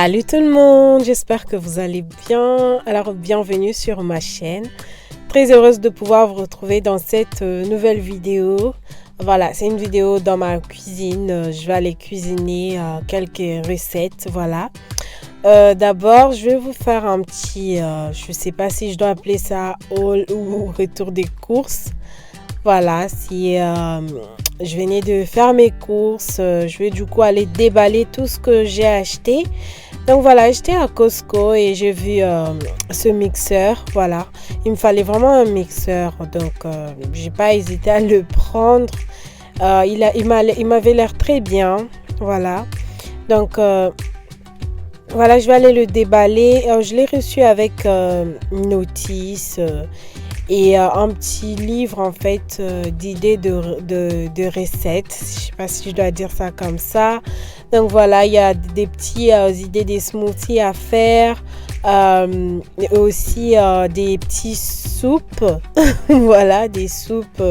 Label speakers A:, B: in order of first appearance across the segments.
A: Salut tout le monde, j'espère que vous allez bien. Alors bienvenue sur ma chaîne. Très heureuse de pouvoir vous retrouver dans cette nouvelle vidéo. Voilà, c'est une vidéo dans ma cuisine. Je vais aller cuisiner quelques recettes, voilà. D'abord, je vais vous faire un petit, je sais pas si je dois appeler ça haul ou retour des courses. Voilà, si je venais de faire mes courses, je vais du coup aller déballer tout ce que j'ai acheté. Donc voilà, j'étais à Costco et j'ai vu ce mixeur, voilà. Il me fallait vraiment un mixeur, donc j'ai pas hésité à le prendre. Il m'avait l'air très bien, voilà. Donc voilà, je vais aller le déballer. Je l'ai reçu avec une notice et un petit livre en fait d'idées de recettes. Je sais pas si je dois dire ça comme ça. Donc voilà, il y a des petits idées des smoothies à faire, et aussi des petits soupes. Voilà, des soupes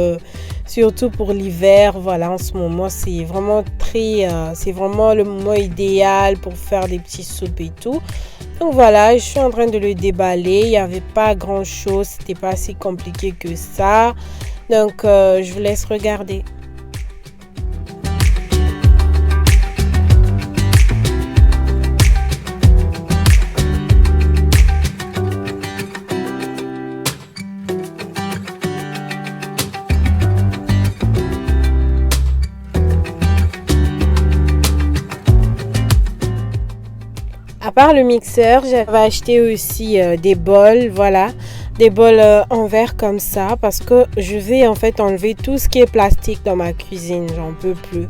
A: surtout pour l'hiver. Voilà, en ce moment c'est vraiment c'est vraiment le moment idéal pour faire des petits soupes et tout. Donc voilà, je suis en train de le déballer. Il n'y avait pas grand chose, c'était pas si compliqué que ça. Donc je vous laisse regarder. À part le mixeur, j'avais acheté aussi des bols, voilà, des bols en verre comme ça parce que je vais en fait enlever tout ce qui est plastique dans ma cuisine, j'en peux plus.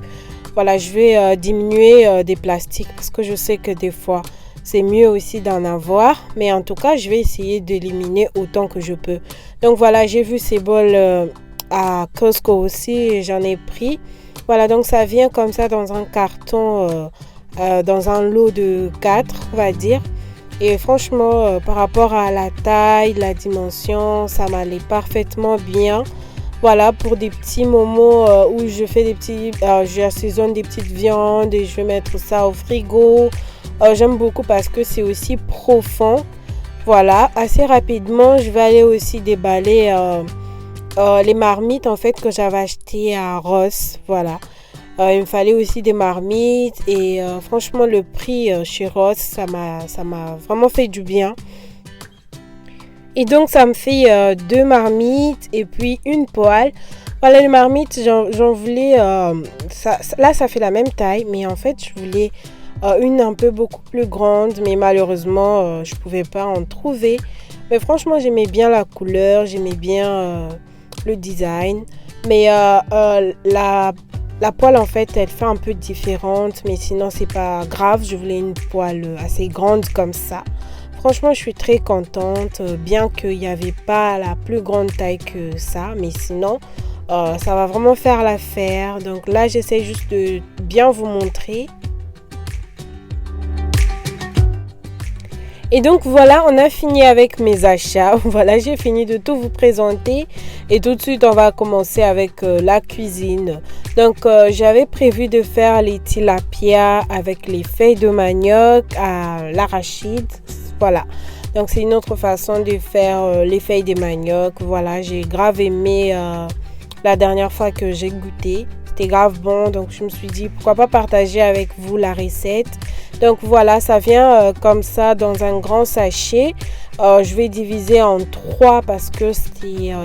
A: Voilà, je vais diminuer des plastiques parce que je sais que des fois c'est mieux aussi d'en avoir, mais en tout cas je vais essayer d'éliminer autant que je peux. Donc voilà, j'ai vu ces bols à Costco aussi et j'en ai pris. Voilà, donc ça vient comme ça dans un carton. Dans un lot de 4, on va dire. Et franchement, par rapport à la taille, la dimension, ça m'allait parfaitement bien. Voilà, pour des petits moments où je fais j'assaisonne des petites viandes et je vais mettre ça au frigo. J'aime beaucoup parce que c'est aussi profond. Voilà, assez rapidement, je vais aller aussi déballer les marmites en fait que j'avais achetées à Ross. Voilà. Il me fallait aussi des marmites et franchement le prix chez Ross ça m'a vraiment fait du bien. Et donc ça me fait 2 marmites et puis une poêle. Voilà, les marmites j'en voulais là ça fait la même taille, mais en fait je voulais une un peu beaucoup plus grande, mais malheureusement je pouvais pas en trouver. Mais franchement j'aimais bien la couleur, j'aimais bien le design, mais la poêle en fait elle fait un peu différente, mais sinon c'est pas grave. Je voulais une poêle assez grande comme ça. Franchement je suis très contente, bien qu'il n'y avait pas la plus grande taille que ça, mais sinon ça va vraiment faire l'affaire. Donc là j'essaie juste de bien vous montrer. Et donc voilà, on a fini avec mes achats. Voilà, j'ai fini de tout vous présenter. Et tout de suite, on va commencer avec la cuisine. Donc, j'avais prévu de faire les tilapia avec les feuilles de manioc à l'arachide. Voilà. Donc, c'est une autre façon de faire les feuilles de manioc. Voilà, j'ai grave aimé la dernière fois que j'ai goûté. C'était grave bon. Donc, je me suis dit, pourquoi pas partager avec vous la recette. Donc voilà, ça vient comme ça dans un grand sachet. Je vais diviser en 3 parce que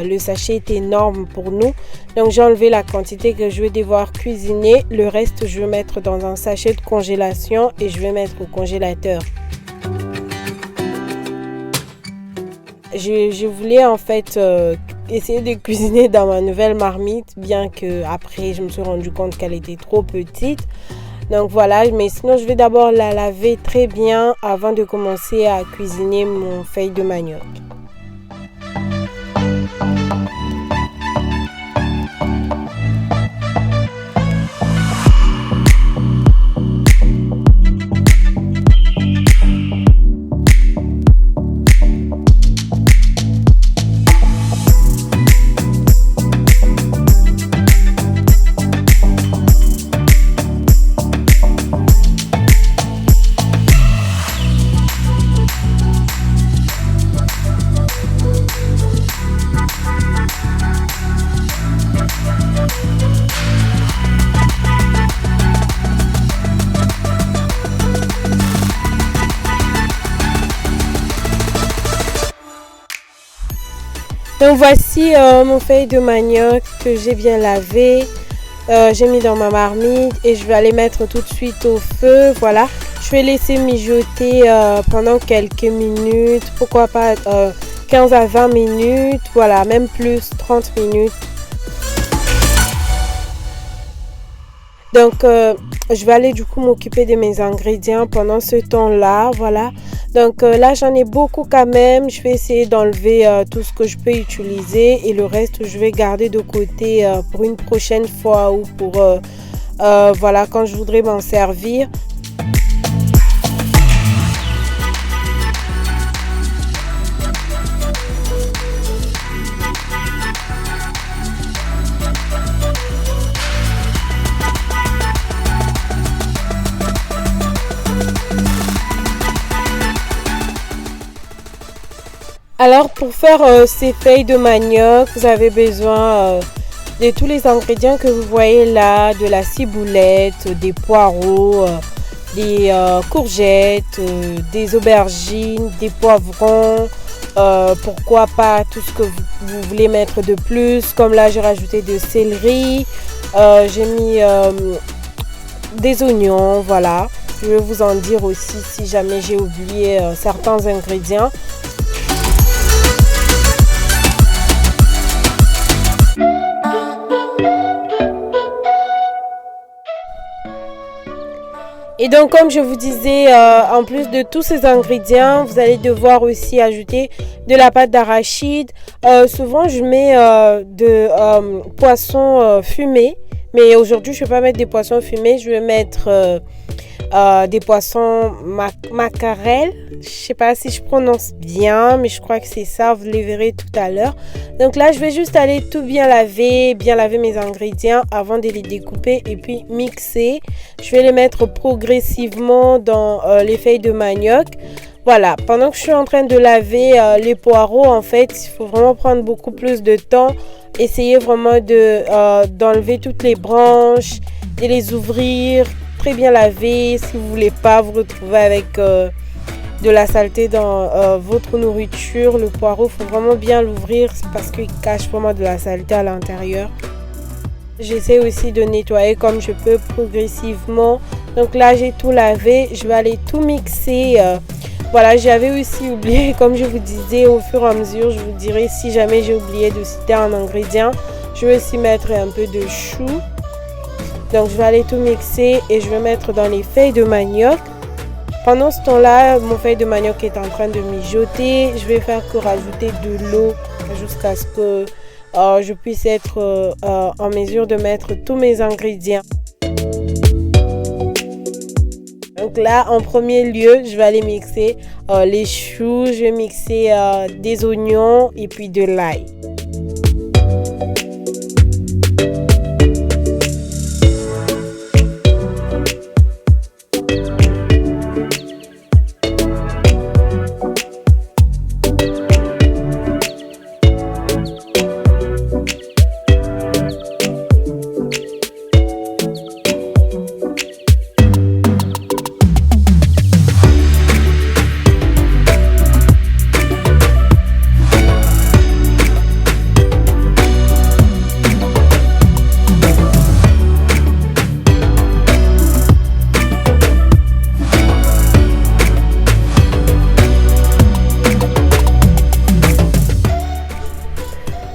A: le sachet est énorme pour nous. Donc j'ai enlevé la quantité que je vais devoir cuisiner. Le reste, je vais mettre dans un sachet de congélation et je vais mettre au congélateur. Je voulais en fait essayer de cuisiner dans ma nouvelle marmite, bien que après je me suis rendu compte qu'elle était trop petite. Donc voilà, mais sinon je vais d'abord la laver très bien avant de commencer à cuisiner mon feuille de manioc. Donc voici mon feuille de manioc que j'ai bien lavé. J'ai mis dans ma marmite et je vais aller mettre tout de suite au feu. Voilà, je vais laisser mijoter pendant quelques minutes, pourquoi pas 15 à 20 minutes, voilà, même plus, 30 minutes. Donc je vais aller du coup m'occuper de mes ingrédients pendant ce temps-là, voilà. Donc là j'en ai beaucoup quand même, je vais essayer d'enlever tout ce que je peux utiliser et le reste je vais garder de côté pour une prochaine fois ou pour voilà, quand je voudrais m'en servir. Alors pour faire ces feuilles de manioc, vous avez besoin de tous les ingrédients que vous voyez là, de la ciboulette, des poireaux, des courgettes, des aubergines, des poivrons, pourquoi pas tout ce que vous voulez mettre de plus, comme là j'ai rajouté de céleri, j'ai mis des oignons, voilà. Je vais vous en dire aussi si jamais j'ai oublié certains ingrédients. Et donc comme je vous disais, en plus de tous ces ingrédients, vous allez devoir aussi ajouter de la pâte d'arachide. Souvent je mets de poisson fumé, mais aujourd'hui je ne vais pas mettre des poissons fumés, je vais mettre des poissons macarel. Je sais pas si je prononce bien, mais je crois que c'est ça, vous les verrez tout à l'heure. Donc là je vais juste aller tout bien laver mes ingrédients avant de les découper et puis mixer. Je vais les mettre progressivement dans les feuilles de manioc. Voilà, pendant que je suis en train de laver les poireaux, en fait il faut vraiment prendre beaucoup plus de temps. Essayez vraiment d'enlever toutes les branches et les ouvrir, très bien laver. Si vous voulez pas vous retrouver avec de la saleté dans votre nourriture, le poireau, faut vraiment bien l'ouvrir parce qu'il cache vraiment de la saleté à l'intérieur. J'essaie aussi de nettoyer comme je peux progressivement. Donc là j'ai tout lavé, je vais aller tout mixer. Voilà, j'avais aussi oublié, comme je vous disais, au fur et à mesure je vous dirai si jamais j'ai oublié de citer un ingrédient. Je vais aussi mettre un peu de chou. Donc je vais aller tout mixer et je vais mettre dans les feuilles de manioc. Pendant ce temps-là, mon feuille de manioc est en train de mijoter. Je vais faire que rajouter de l'eau jusqu'à ce que je puisse être en mesure de mettre tous mes ingrédients. Donc là, en premier lieu, je vais aller mixer les choux, je vais mixer des oignons et puis de l'ail.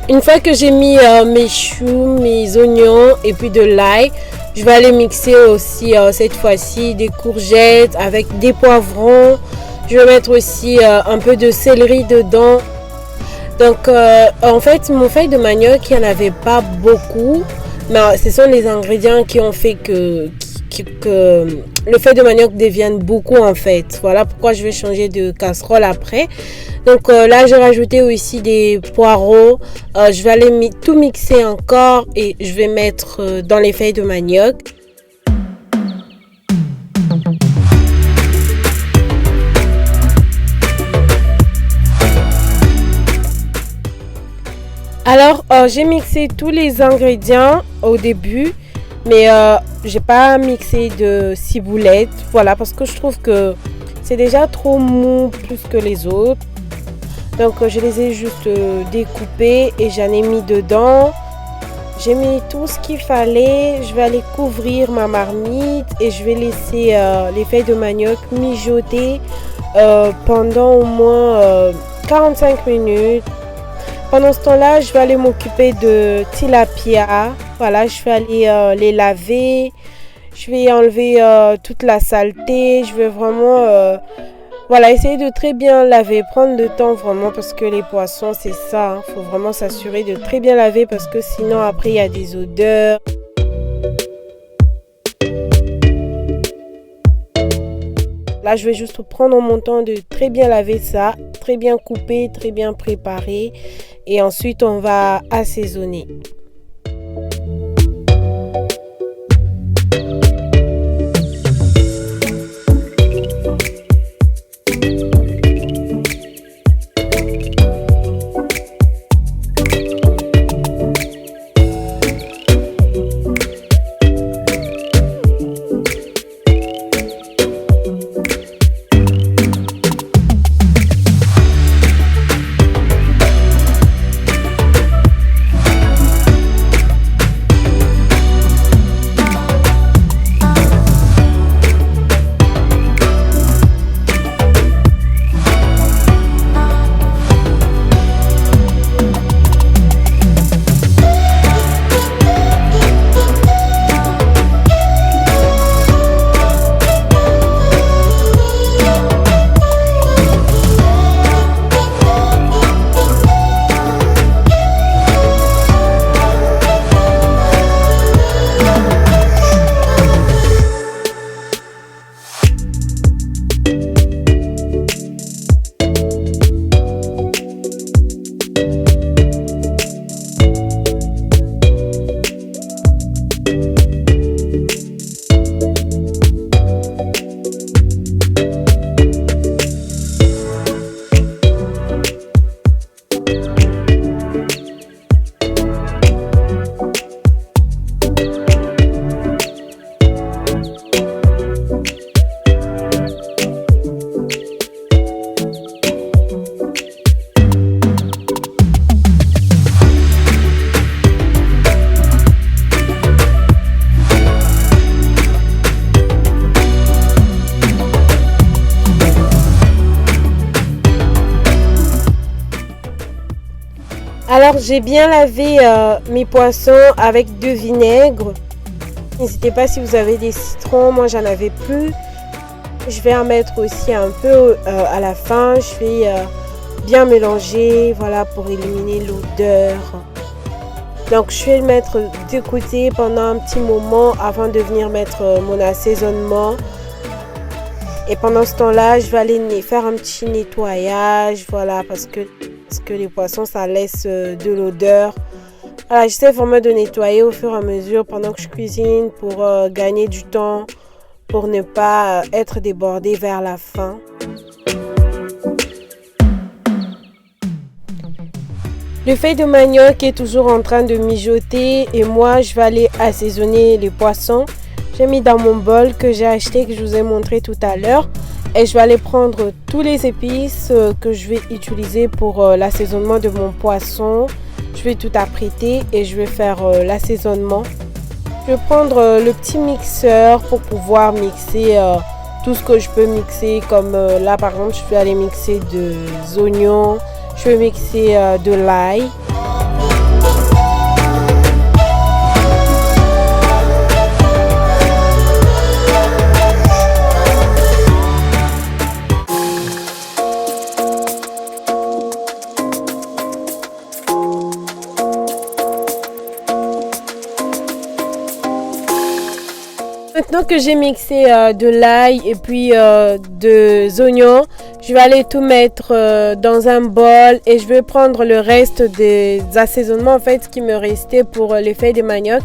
A: Une fois que j'ai mis mes choux, mes oignons et puis de l'ail, je vais aller mixer aussi cette fois-ci des courgettes avec des poivrons. Je vais mettre aussi un peu de céleri dedans. Donc en fait, mon feuille de manioc, il n'y en avait pas beaucoup. Mais ce sont les ingrédients qui ont fait que le feuille de manioc devienne beaucoup en fait. Voilà pourquoi je vais changer de casserole après. Donc là j'ai rajouté aussi des poireaux. Je vais aller tout mixer encore et je vais mettre dans les feuilles de manioc. Alors j'ai mixé tous les ingrédients au début. Mais j'ai pas mixé de ciboulette, voilà, parce que je trouve que c'est déjà trop mou plus que les autres. Donc je les ai juste découpés et j'en ai mis dedans. J'ai mis tout ce qu'il fallait. Je vais aller couvrir ma marmite et je vais laisser les feuilles de manioc mijoter pendant au moins 45 minutes. Pendant ce temps-là, je vais aller m'occuper de tilapia. Voilà, je vais aller les laver. Je vais enlever toute la saleté. Je vais vraiment voilà, essayer de très bien laver, prendre le temps vraiment parce que les poissons, c'est ça. Faut vraiment s'assurer de très bien laver parce que sinon après il y a des odeurs. Là, je vais juste prendre mon temps de très bien laver ça, très bien couper, très bien préparer et ensuite on va assaisonner. Alors j'ai bien lavé mes poissons avec de vinaigre. N'hésitez pas si vous avez des citrons, moi j'en avais plus. Je vais en mettre aussi un peu à la fin. Je vais bien mélanger, voilà, pour éliminer l'odeur. Donc je vais le mettre de côté pendant un petit moment avant de venir mettre mon assaisonnement. Et pendant ce temps-là, je vais aller faire un petit nettoyage, voilà, parce que les poissons, ça laisse de l'odeur. Voilà, j'essaie vraiment de nettoyer au fur et à mesure pendant que je cuisine pour gagner du temps, pour ne pas être débordée vers la fin. Le feuille de manioc est toujours en train de mijoter et moi, je vais aller assaisonner les poissons. J'ai mis dans mon bol que j'ai acheté, que je vous ai montré tout à l'heure. Et je vais aller prendre tous les épices que je vais utiliser pour l'assaisonnement de mon poisson. Je vais tout apprêter et je vais faire l'assaisonnement. Je vais prendre le petit mixeur pour pouvoir mixer tout ce que je peux mixer. Comme là par exemple, je vais aller mixer des oignons. Je vais mixer de l'ail. Maintenant que j'ai mixé de l'ail et puis des oignons, je vais aller tout mettre dans un bol et je vais prendre le reste des assaisonnements en fait qui me restait pour les feuilles de manioc.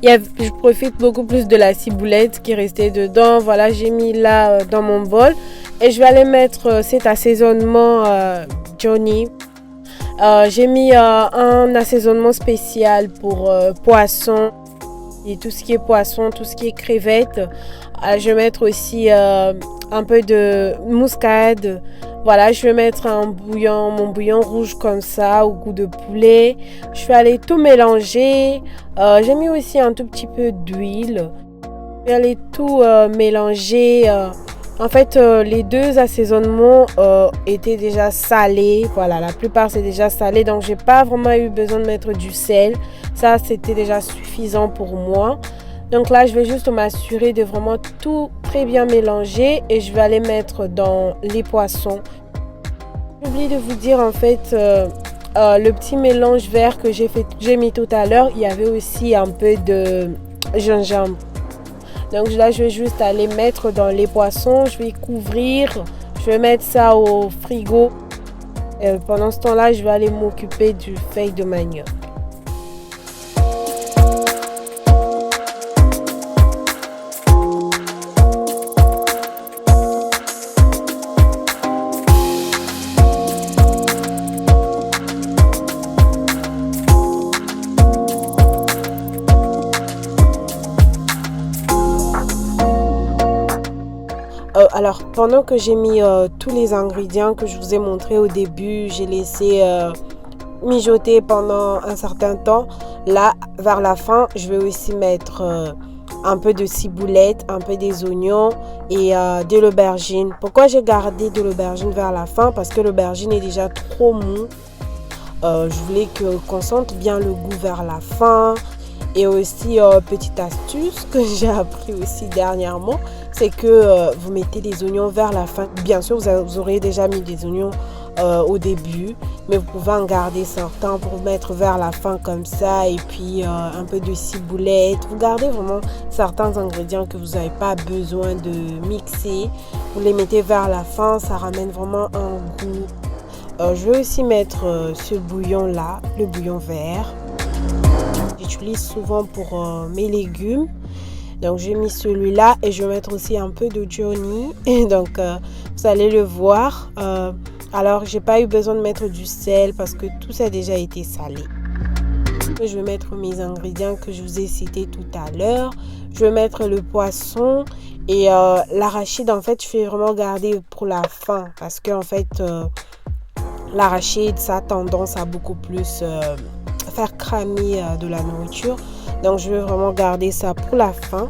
A: Je profite beaucoup plus de la ciboulette qui restait dedans. Voilà, j'ai mis là dans mon bol et je vais aller mettre cet assaisonnement Johnny. J'ai mis un assaisonnement spécial pour poisson. Et tout ce qui est poisson, tout ce qui est crevettes. Je vais mettre aussi un peu de muscade, Voilà, je vais mettre mon bouillon rouge comme ça au goût de poulet. Je vais aller tout mélanger. J'ai mis aussi un tout petit peu d'huile. Je vais aller tout mélanger. En fait, les deux assaisonnements étaient déjà salés. Voilà, la plupart c'est déjà salé. Donc, j'ai pas vraiment eu besoin de mettre du sel. Ça, c'était déjà suffisant pour moi. Donc là, je vais juste m'assurer de vraiment tout très bien mélanger. Et je vais aller mettre dans les poissons. J'ai oublié de vous dire en fait, le petit mélange vert que j'ai mis tout à l'heure, il y avait aussi un peu de gingembre. Donc là, je vais juste aller mettre dans les poissons. Je vais couvrir. Je vais mettre ça au frigo. Et pendant ce temps-là, je vais aller m'occuper du feuille de manioc. Alors, pendant que j'ai mis tous les ingrédients que je vous ai montrés au début, j'ai laissé mijoter pendant un certain temps. Là, vers la fin, je vais aussi mettre un peu de ciboulette, un peu des oignons et de l'aubergine. Pourquoi j'ai gardé de l'aubergine vers la fin? Parce que l'aubergine est déjà trop mou. Je voulais qu'on sente bien le goût vers la fin. Et aussi, petite astuce que j'ai appris aussi dernièrement, c'est que vous mettez les oignons vers la fin. Bien sûr, vous aurez déjà mis des oignons au début, mais vous pouvez en garder certains pour mettre vers la fin comme ça. Et puis, un peu de ciboulette. Vous gardez vraiment certains ingrédients que vous n'avez pas besoin de mixer. Vous les mettez vers la fin, ça ramène vraiment un goût. Je vais aussi mettre ce bouillon-là, le bouillon vert. J'utilise souvent pour mes légumes. Donc j'ai mis celui-là et je vais mettre aussi un peu de Johnny. Et donc vous allez le voir. Alors j'ai pas eu besoin de mettre du sel parce que tout ça a déjà été salé. Je vais mettre mes ingrédients que je vous ai cités tout à l'heure. Je vais mettre le poisson et l'arachide. En fait, je vais vraiment garder pour la fin parce que en fait l'arachide, ça a tendance à beaucoup plus faire cramer de la nourriture. Donc je vais vraiment garder ça pour la fin.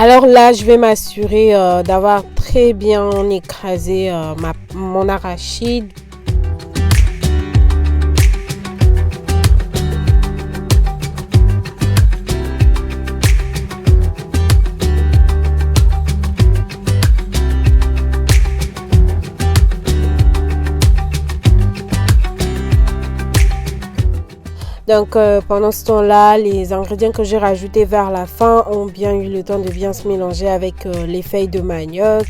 A: Alors là, je vais m'assurer d'avoir très bien écrasé mon arachide. Donc pendant ce temps-là, les ingrédients que j'ai rajoutés vers la fin ont bien eu le temps de bien se mélanger avec les feuilles de manioc.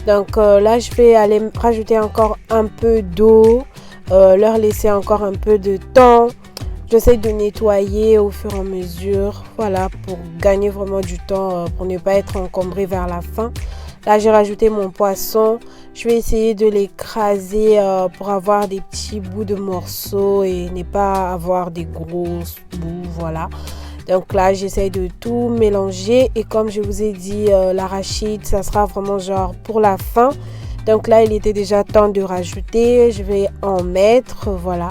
A: Donc là, je vais aller rajouter encore un peu d'eau, leur laisser encore un peu de temps. J'essaie de nettoyer au fur et à mesure, voilà, pour gagner vraiment du temps, pour ne pas être encombré vers la fin. Là, j'ai rajouté mon poisson. Je vais essayer de l'écraser pour avoir des petits bouts de morceaux et ne pas avoir des grosses bouts, voilà. Donc là, j'essaie de tout mélanger. Et comme je vous ai dit, l'arachide, ça sera vraiment genre pour la fin. Donc là, il était déjà temps de rajouter. Je vais en mettre, voilà.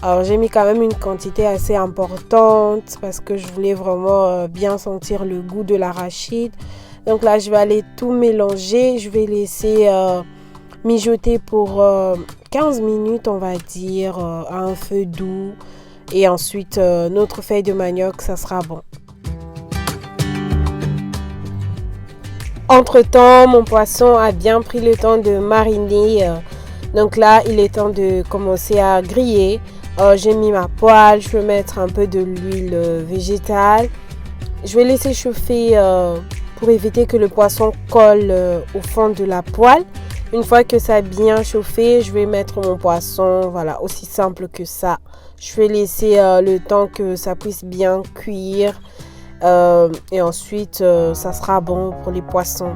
A: Alors j'ai mis quand même une quantité assez importante parce que je voulais vraiment bien sentir le goût de l'arachide. Donc là, je vais aller tout mélanger. Je vais laisser mijoter pour 15 minutes, on va dire, à un feu doux. Et ensuite, notre feuille de manioc, ça sera bon. Entre-temps, mon poisson a bien pris le temps de mariner. Donc là, il est temps de commencer à griller. J'ai mis ma poêle, je vais mettre un peu de l'huile végétale. Je vais laisser chauffer pour éviter que le poisson colle au fond de la poêle. Une fois que ça a bien chauffé, je vais mettre mon poisson, voilà, aussi simple que ça. Je vais laisser le temps que ça puisse bien cuire et ensuite ça sera bon pour les poissons.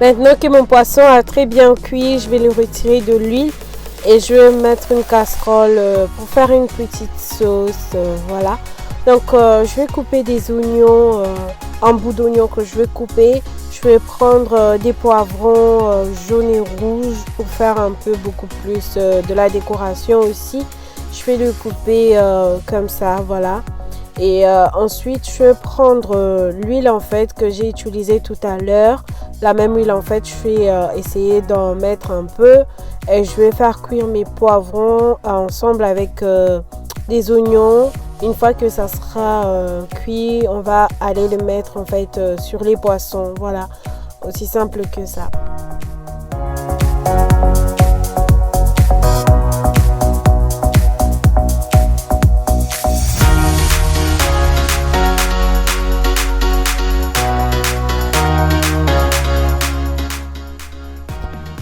A: Maintenant que mon poisson a très bien cuit, je vais le retirer de l'huile et je vais mettre une casserole pour faire une petite sauce. Voilà. Donc je vais couper des oignons, en bout d'oignon que je vais couper. Je vais prendre des poivrons jaunes et rouges pour faire un peu beaucoup plus de la décoration aussi. Je vais le couper comme ça, voilà. Et ensuite, je vais prendre l'huile en fait que j'ai utilisée tout à l'heure. La même huile en fait, je vais essayer d'en mettre un peu. Et je vais faire cuire mes poivrons ensemble avec des oignons. Une fois que ça sera cuit, on va aller le mettre en fait sur les poissons. Voilà, aussi simple que ça.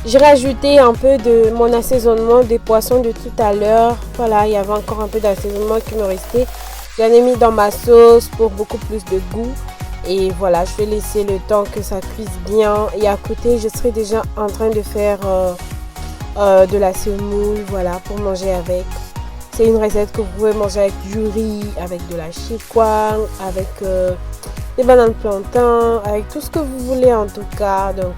A: J'ai rajouté un peu de mon assaisonnement des poissons de tout à l'heure. Voilà, il y avait encore un peu d'assaisonnement qui me restait. J'en ai mis dans ma sauce pour beaucoup plus de goût. Et voilà, je vais laisser le temps que ça cuise bien. Et à côté, je serai déjà en train de faire de la semoule, voilà, pour manger avec. C'est une recette que vous pouvez manger avec du riz, avec de la chikwang, avec des bananes plantains, avec tout ce que vous voulez en tout cas. Donc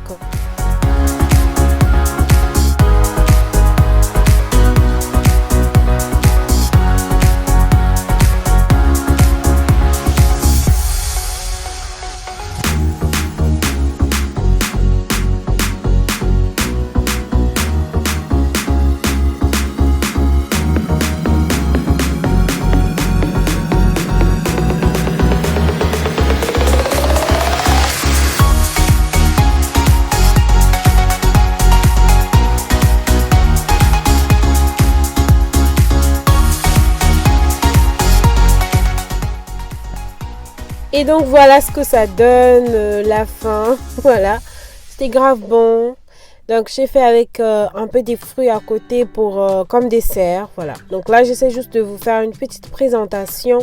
A: et donc voilà ce que ça donne, la fin, voilà, c'était grave bon. Donc j'ai fait avec un peu des fruits à côté pour comme dessert, voilà. Donc là j'essaie juste de vous faire une petite présentation.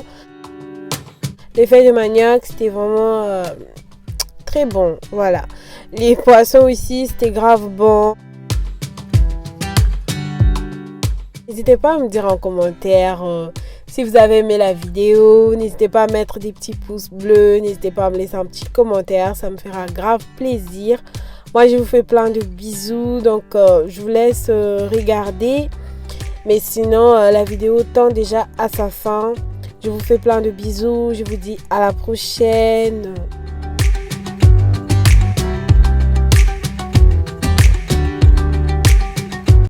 A: Les feuilles de manioc, c'était vraiment très bon, voilà. Les poissons aussi, c'était grave bon. N'hésitez pas à me dire en commentaire si vous avez aimé la vidéo. N'hésitez pas à mettre des petits pouces bleus. N'hésitez pas à me laisser un petit commentaire. Ça me fera grave plaisir. Moi, je vous fais plein de bisous. Donc, je vous laisse regarder. Mais sinon, la vidéo tend déjà à sa fin. Je vous fais plein de bisous. Je vous dis à la prochaine.